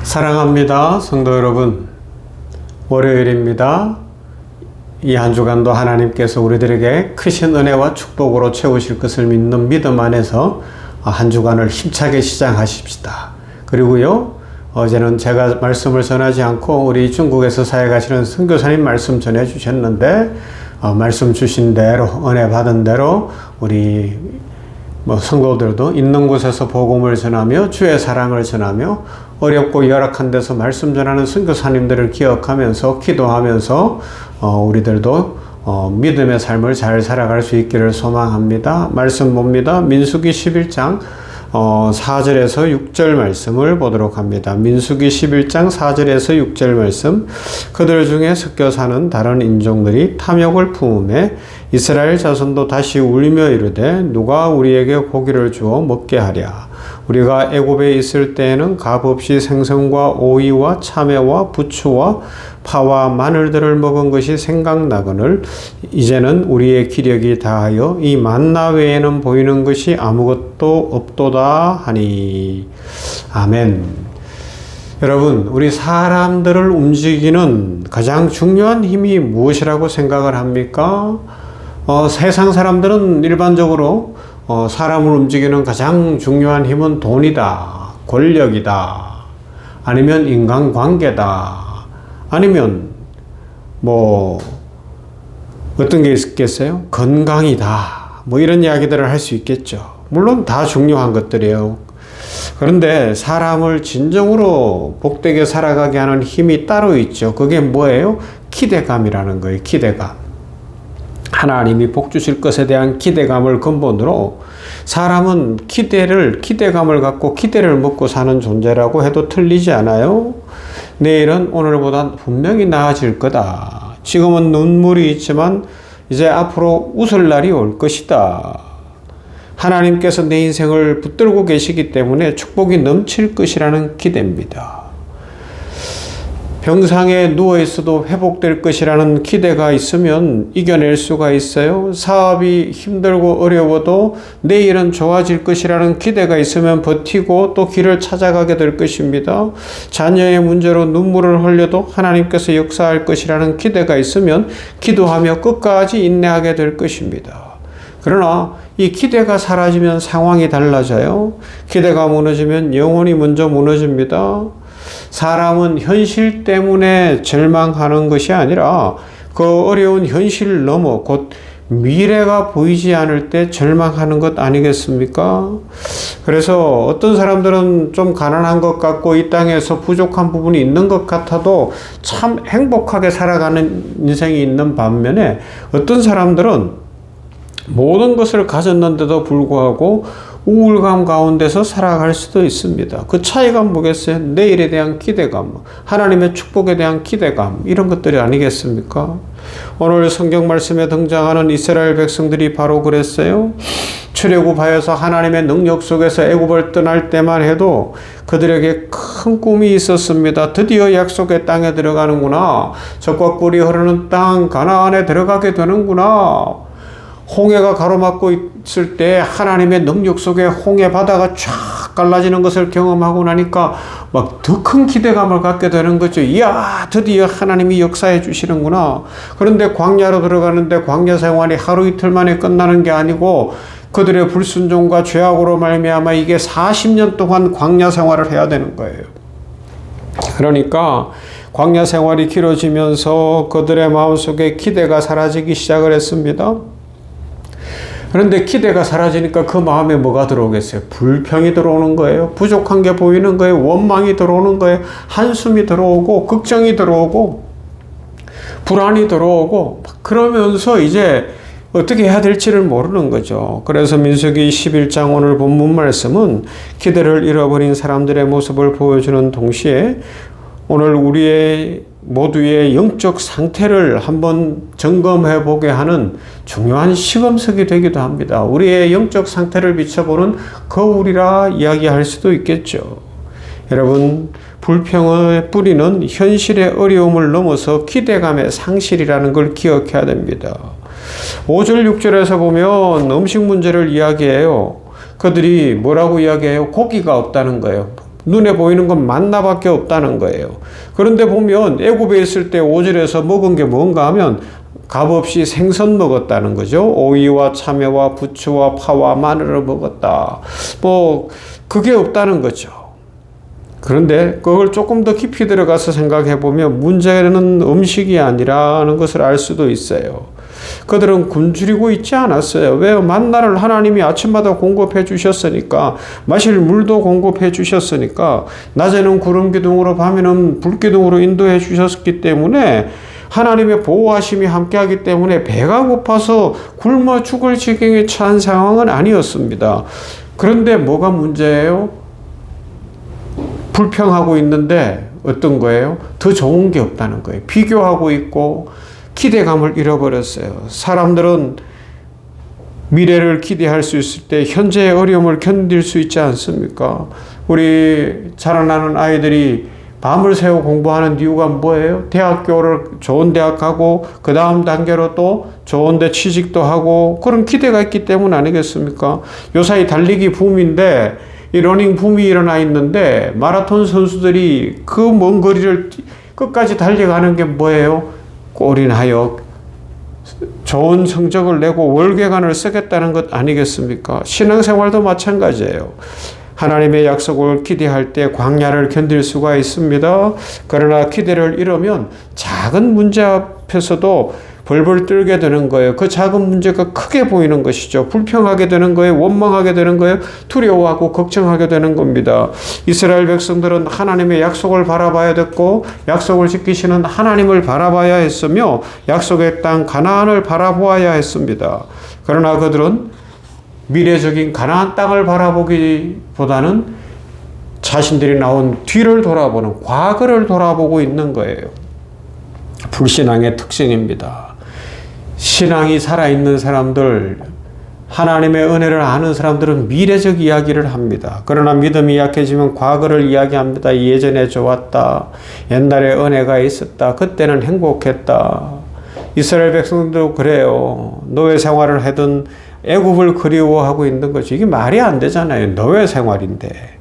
사랑합니다. 성도 여러분, 월요일입니다. 이 한 주간도 하나님께서 우리들에게 크신 은혜와 축복으로 채우실 것을 믿는 믿음 안에서 한 주간을 힘차게 시작하십시다. 그리고요, 어제는 제가 말씀을 전하지 않고 우리 중국에서 사역하시는 선교사님 말씀 전해 주셨는데, 말씀 주신 대로, 은혜 받은 대로 우리 성도들도 있는 곳에서 복음을 전하며 주의 사랑을 전하며 어렵고 열악한 데서 말씀 전하는 선교사님들을 기억하면서 기도하면서 우리들도 믿음의 삶을 잘 살아갈 수 있기를 소망합니다. 말씀 봅니다. 민수기 11장 4절에서 6절 말씀을 보도록 합니다. 민수기 11장 4절에서 6절 말씀. 그들 중에 섞여 사는 다른 인종들이 탐욕을 품음에 이스라엘 자손도 다시 울며 이르되 누가 우리에게 고기를 주어 먹게 하랴. 우리가 애굽에 있을 때에는 값없이 생선과 오이와 참외와 부추와 파와 마늘들을 먹은 것이 생각나거늘 이제는 우리의 기력이 다하여 이 만나 외에는 보이는 것이 아무것도 없도다 하니. 아멘. 여러분, 우리 사람들을 움직이는 가장 중요한 힘이 무엇이라고 생각을 합니까? 세상 사람들은 일반적으로 사람을 움직이는 가장 중요한 힘은 돈이다, 권력이다, 아니면 인간관계다, 아니면 어떤 게 있겠어요? 건강이다, 이런 이야기들을 할 수 있겠죠. 물론 다 중요한 것들이에요. 그런데 사람을 진정으로 복되게 살아가게 하는 힘이 따로 있죠. 그게 뭐예요? 기대감이라는 거예요. 기대감. 하나님이 복 주실 것에 대한 기대감을 근본으로 사람은 기대감을 갖고 기대를 먹고 사는 존재라고 해도 틀리지 않아요. 내일은 오늘보다 분명히 나아질 거다. 지금은 눈물이 있지만 이제 앞으로 웃을 날이 올 것이다. 하나님께서 내 인생을 붙들고 계시기 때문에 축복이 넘칠 것이라는 기대입니다. 병상에 누워있어도 회복될 것이라는 기대가 있으면 이겨낼 수가 있어요. 사업이 힘들고 어려워도 내일은 좋아질 것이라는 기대가 있으면 버티고 또 길을 찾아가게 될 것입니다. 자녀의 문제로 눈물을 흘려도 하나님께서 역사할 것이라는 기대가 있으면 기도하며 끝까지 인내하게 될 것입니다. 그러나 이 기대가 사라지면 상황이 달라져요. 기대가 무너지면 영혼이 먼저 무너집니다. 사람은 현실 때문에 절망하는 것이 아니라 그 어려운 현실 넘어 곧 미래가 보이지 않을 때 절망하는 것 아니겠습니까? 그래서 어떤 사람들은 좀 가난한 것 같고 이 땅에서 부족한 부분이 있는 것 같아도 참 행복하게 살아가는 인생이 있는 반면에 어떤 사람들은 모든 것을 가졌는데도 불구하고 우울감 가운데서 살아갈 수도 있습니다. 그 차이가 뭐겠어요? 내일에 대한 기대감, 하나님의 축복에 대한 기대감, 이런 것들이 아니겠습니까? 오늘 성경 말씀에 등장하는 이스라엘 백성들이 바로 그랬어요. 출애굽하여서 하나님의 능력 속에서 애굽을 떠날 때만 해도 그들에게 큰 꿈이 있었습니다. 드디어 약속의 땅에 들어가는구나. 젖과 꿀이 흐르는 땅 가나안에 들어가게 되는구나. 홍해가 가로막고 있을 때 하나님의 능력 속에 홍해 바다가 쫙 갈라지는 것을 경험하고 나니까 더 큰 기대감을 갖게 되는 거죠. 이야, 드디어 하나님이 역사해 주시는구나. 그런데 광야로 들어가는데 광야 생활이 하루 이틀 만에 끝나는 게 아니고 그들의 불순종과 죄악으로 말미암아 이게 40년 동안 광야 생활을 해야 되는 거예요. 그러니까 광야 생활이 길어지면서 그들의 마음속에 기대가 사라지기 시작을 했습니다. 그런데 기대가 사라지니까 그 마음에 뭐가 들어오겠어요? 불평이 들어오는 거예요. 부족한 게 보이는 거예요. 원망이 들어오는 거예요. 한숨이 들어오고 걱정이 들어오고 불안이 들어오고 그러면서 이제 어떻게 해야 될지를 모르는 거죠. 그래서 민수기 11장 오늘 본문 말씀은 기대를 잃어버린 사람들의 모습을 보여주는 동시에 오늘 우리의 모두의 영적 상태를 한번 점검해 보게 하는 중요한 시금석이 되기도 합니다. 우리의 영적 상태를 비춰보는 거울이라 이야기할 수도 있겠죠. 여러분, 불평의 뿌리는 현실의 어려움을 넘어서 기대감의 상실이라는 걸 기억해야 됩니다. 5절 6절에서 보면 음식 문제를 이야기해요. 그들이 뭐라고 이야기해요? 고기가 없다는 거예요. 눈에 보이는 건 만나밖에 없다는 거예요. 그런데 보면 애굽에 있을 때 5절에서 먹은 게 뭔가 하면 값없이 생선 먹었다는 거죠. 오이와 참외와 부추와 파와 마늘을 먹었다. 뭐 그게 없다는 거죠. 그런데 그걸 조금 더 깊이 들어가서 생각해 보면 문제는 음식이 아니라는 것을 알 수도 있어요. 그들은 굶주리고 있지 않았어요. 왜요? 만나를 하나님이 아침마다 공급해 주셨으니까, 마실 물도 공급해 주셨으니까, 낮에는 구름 기둥으로 밤에는 불 기둥으로 인도해 주셨기 때문에 하나님의 보호하심이 함께하기 때문에 배가 고파서 굶어 죽을 지경에 처한 상황은 아니었습니다. 그런데 뭐가 문제예요? 불평하고 있는데 어떤 거예요? 더 좋은 게 없다는 거예요. 비교하고 있고 기대감을 잃어버렸어요. 사람들은 미래를 기대할 수 있을 때 현재의 어려움을 견딜 수 있지 않습니까? 우리 자라나는 아이들이 밤을 새워 공부하는 이유가 뭐예요? 대학교를 좋은 대학 가고 그 다음 단계로 또 좋은 데 취직도 하고 그런 기대가 있기 때문 아니겠습니까? 요사이 달리기 붐인데 이 러닝 붐이 일어나 있는데 마라톤 선수들이 그 먼 거리를 끝까지 달려가는 게 뭐예요? 골인하여 좋은 성적을 내고 월계관을 쓰겠다는 것 아니겠습니까? 신앙생활도 마찬가지예요. 하나님의 약속을 기대할 때 광야를 견딜 수가 있습니다. 그러나 기대를 잃으면 작은 문제 앞에서도 벌벌 떨게 되는 거예요. 그 작은 문제가 크게 보이는 것이죠. 불평하게 되는 거예요. 원망하게 되는 거예요. 두려워하고 걱정하게 되는 겁니다. 이스라엘 백성들은 하나님의 약속을 바라봐야 됐고 약속을 지키시는 하나님을 바라봐야 했으며 약속의 땅 가나안을 바라보아야 했습니다. 그러나 그들은 미래적인 가나안 땅을 바라보기보다는 자신들이 나온 뒤를 돌아보는 과거를 돌아보고 있는 거예요. 불신앙의 특징입니다. 신앙이 살아있는 사람들, 하나님의 은혜를 아는 사람들은 미래적 이야기를 합니다. 그러나 믿음이 약해지면 과거를 이야기합니다. 예전에 좋았다. 옛날에 은혜가 있었다. 그때는 행복했다. 이스라엘 백성들도 그래요. 노예 생활을 하던 애굽을 그리워하고 있는 거죠. 이게 말이 안 되잖아요. 노예 생활인데.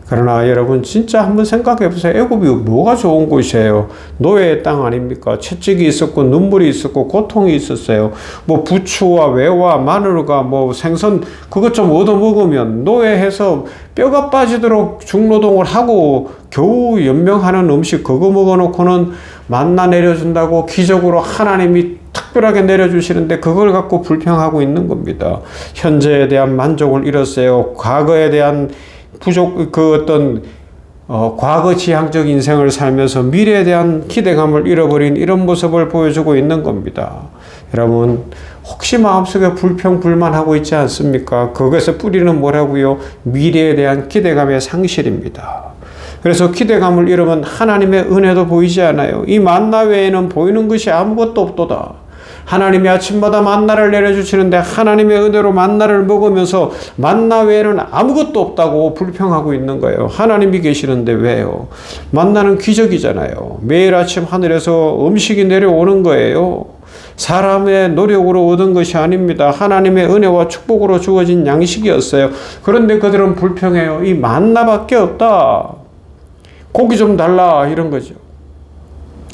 그러나 여러분 진짜 한번 생각해 보세요. 애굽이 뭐가 좋은 곳이에요? 노예의 땅 아닙니까? 채찍이 있었고 눈물이 있었고 고통이 있었어요. 뭐 부추와 외와 마늘과 뭐 생선 그것 좀 얻어 먹으면 노예해서 뼈가 빠지도록 중노동을 하고 겨우 연명하는 음식 그거 먹어놓고는 만나 내려준다고 기적으로 하나님이 특별하게 내려주시는데 그걸 갖고 불평하고 있는 겁니다. 현재에 대한 만족을 잃었어요. 과거에 대한 부족, 과거 지향적 인생을 살면서 미래에 대한 기대감을 잃어버린 이런 모습을 보여주고 있는 겁니다. 여러분, 혹시 마음속에 불평, 불만하고 있지 않습니까? 거기서 뿌리는 뭐라고요? 미래에 대한 기대감의 상실입니다. 그래서 기대감을 잃으면 하나님의 은혜도 보이지 않아요. 이 만나 외에는 보이는 것이 아무것도 없도다. 하나님이 아침마다 만나를 내려주시는데 하나님의 은혜로 만나를 먹으면서 만나 외에는 아무것도 없다고 불평하고 있는 거예요. 하나님이 계시는데 왜요? 만나는 기적이잖아요. 매일 아침 하늘에서 음식이 내려오는 거예요. 사람의 노력으로 얻은 것이 아닙니다. 하나님의 은혜와 축복으로 주어진 양식이었어요. 그런데 그들은 불평해요. 이 만나밖에 없다. 고기 좀 달라 이런 거죠.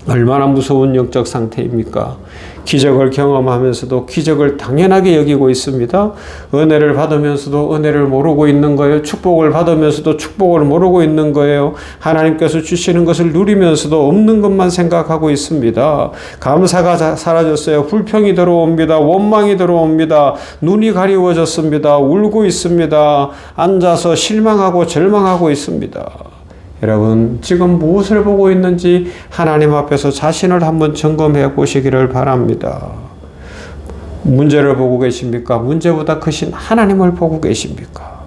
얼마나 무서운 영적 상태입니까? 기적을 경험하면서도 기적을 당연하게 여기고 있습니다. 은혜를 받으면서도 은혜를 모르고 있는 거예요. 축복을 받으면서도 축복을 모르고 있는 거예요. 하나님께서 주시는 것을 누리면서도 없는 것만 생각하고 있습니다. 감사가 사라졌어요. 불평이 들어옵니다. 원망이 들어옵니다. 눈이 가리워졌습니다. 울고 있습니다. 앉아서 실망하고 절망하고 있습니다. 여러분 지금 무엇을 보고 있는지 하나님 앞에서 자신을 한번 점검해 보시기를 바랍니다. 문제를 보고 계십니까? 문제보다 크신 하나님을 보고 계십니까?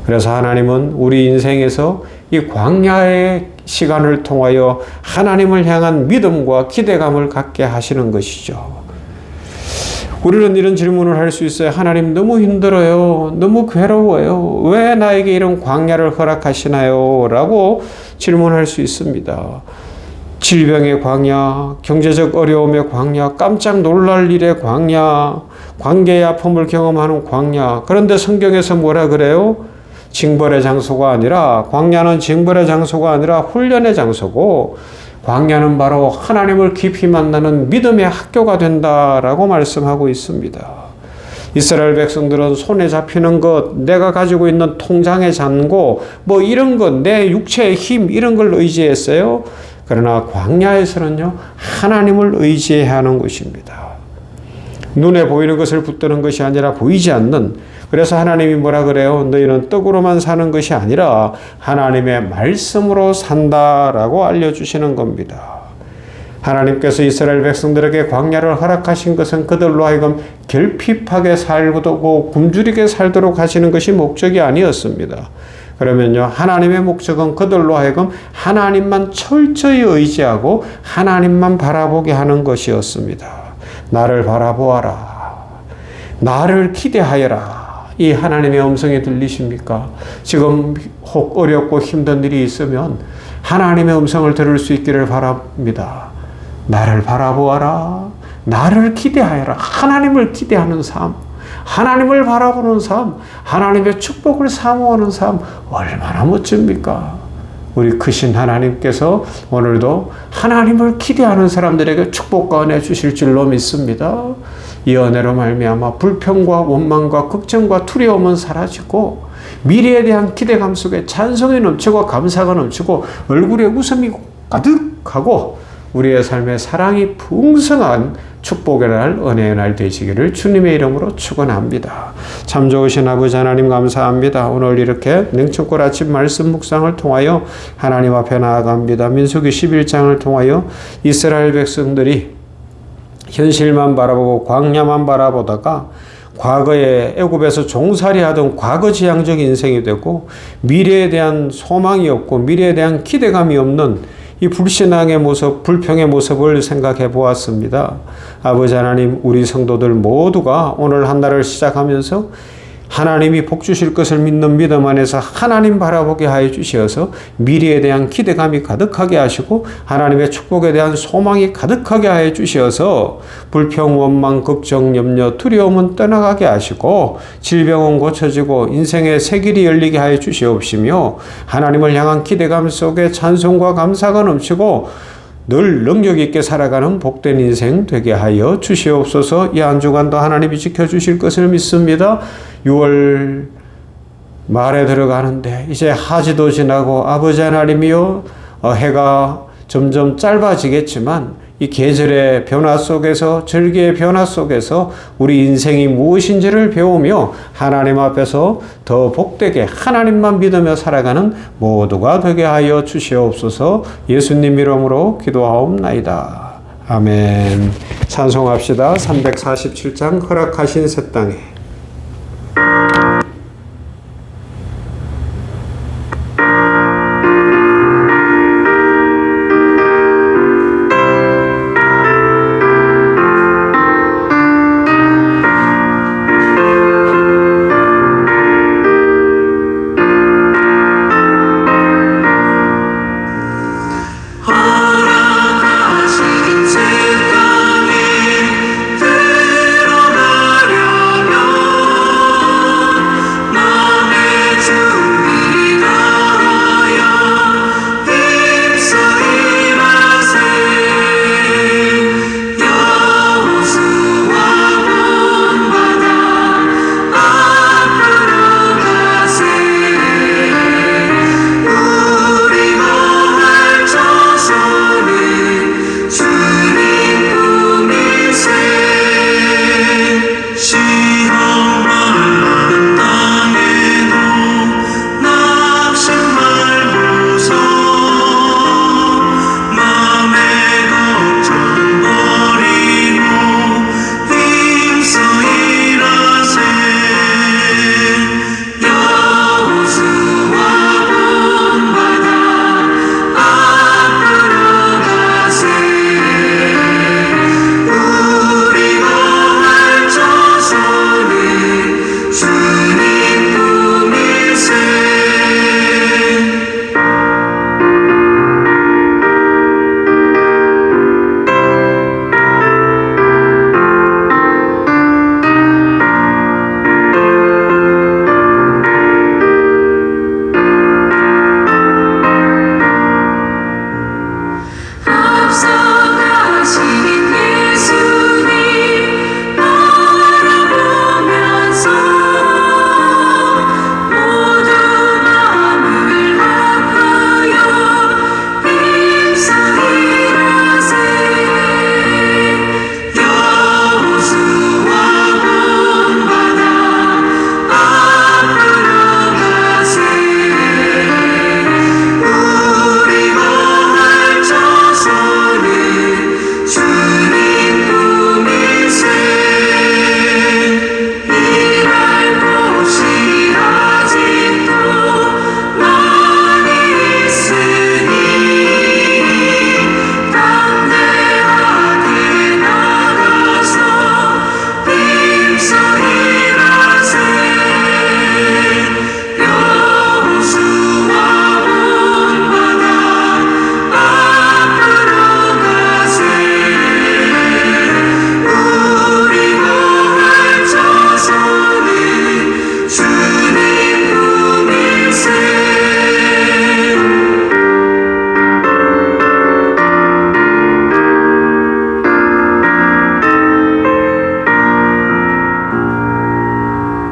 그래서 하나님은 우리 인생에서 이 광야의 시간을 통하여 하나님을 향한 믿음과 기대감을 갖게 하시는 것이죠. 우리는 이런 질문을 할 수 있어요. 하나님 너무 힘들어요. 너무 괴로워요. 왜 나에게 이런 광야를 허락하시나요? 라고 질문할 수 있습니다. 질병의 광야, 경제적 어려움의 광야, 깜짝 놀랄 일의 광야, 관계의 아픔을 경험하는 광야. 그런데 성경에서 뭐라 그래요? 징벌의 장소가 아니라, 광야는 징벌의 장소가 아니라 훈련의 장소고, 광야는 바로 하나님을 깊이 만나는 믿음의 학교가 된다라고 말씀하고 있습니다. 이스라엘 백성들은 손에 잡히는 것, 내가 가지고 있는 통장의 잔고, 뭐 이런 것, 내 육체의 힘, 이런 걸 의지했어요. 그러나 광야에서는요, 하나님을 의지해야 하는 것입니다. 눈에 보이는 것을 붙드는 것이 아니라 보이지 않는, 그래서 하나님이 뭐라 그래요? 너희는 떡으로만 사는 것이 아니라 하나님의 말씀으로 산다라고 알려주시는 겁니다. 하나님께서 이스라엘 백성들에게 광야를 허락하신 것은 그들로 하여금 결핍하게 살고 굶주리게 살도록 하시는 것이 목적이 아니었습니다. 그러면요, 하나님의 목적은 그들로 하여금 하나님만 철저히 의지하고 하나님만 바라보게 하는 것이었습니다. 나를 바라보아라. 나를 기대하여라. 이 하나님의 음성이 들리십니까? 지금 혹 어렵고 힘든 일이 있으면 하나님의 음성을 들을 수 있기를 바랍니다. 나를 바라보아라. 나를 기대하여라. 하나님을 기대하는 삶, 하나님을 바라보는 삶, 하나님의 축복을 사모하는 삶, 얼마나 멋집니까? 우리 크신 하나님께서 오늘도 하나님을 기대하는 사람들에게 축복과 은혜 주실 줄로 믿습니다. 이 은혜로 말미암아 불평과 원망과 걱정과 두려움은 사라지고, 미래에 대한 기대감 속에 찬송이 넘치고 감사가 넘치고 얼굴에 웃음이 가득하고 우리의 삶에 사랑이 풍성한 축복의 날, 은혜의 날 되시기를 주님의 이름으로 축원합니다. 참 좋으신 아버지 하나님 감사합니다. 오늘 이렇게 냉천골 아침 말씀 묵상을 통하여 하나님 앞에 나아갑니다. 민수기 11장을 통하여 이스라엘 백성들이 현실만 바라보고 광야만 바라보다가 과거에 애굽에서 종살이 하던 과거지향적 인생이 되고, 미래에 대한 소망이 없고 미래에 대한 기대감이 없는 이 불신앙의 모습, 불평의 모습을 생각해 보았습니다. 아버지 하나님, 우리 성도들 모두가 오늘 한 달을 시작하면서 하나님이 복 주실 것을 믿는 믿음 안에서 하나님 바라보게 하여 주시어서 미래에 대한 기대감이 가득하게 하시고 하나님의 축복에 대한 소망이 가득하게 하여 주시어서 불평, 원망, 걱정, 염려, 두려움은 떠나가게 하시고 질병은 고쳐지고 인생의 새 길이 열리게 하여 주시옵시며, 하나님을 향한 기대감 속에 찬송과 감사가 넘치고 늘 능력 있게 살아가는 복된 인생 되게 하여 주시옵소서. 이 한 주간도 하나님이 지켜주실 것을 믿습니다. 6월 말에 들어가는데 이제 하지도 지나고 아버지 하나님이요, 해가 점점 짧아지겠지만 이 계절의 변화 속에서, 절기의 변화 속에서 우리 인생이 무엇인지를 배우며 하나님 앞에서 더 복되게 하나님만 믿으며 살아가는 모두가 되게 하여 주시옵소서. 예수님 이름으로 기도하옵나이다. 아멘. 찬송합시다. 347장 허락하신 새 땅에.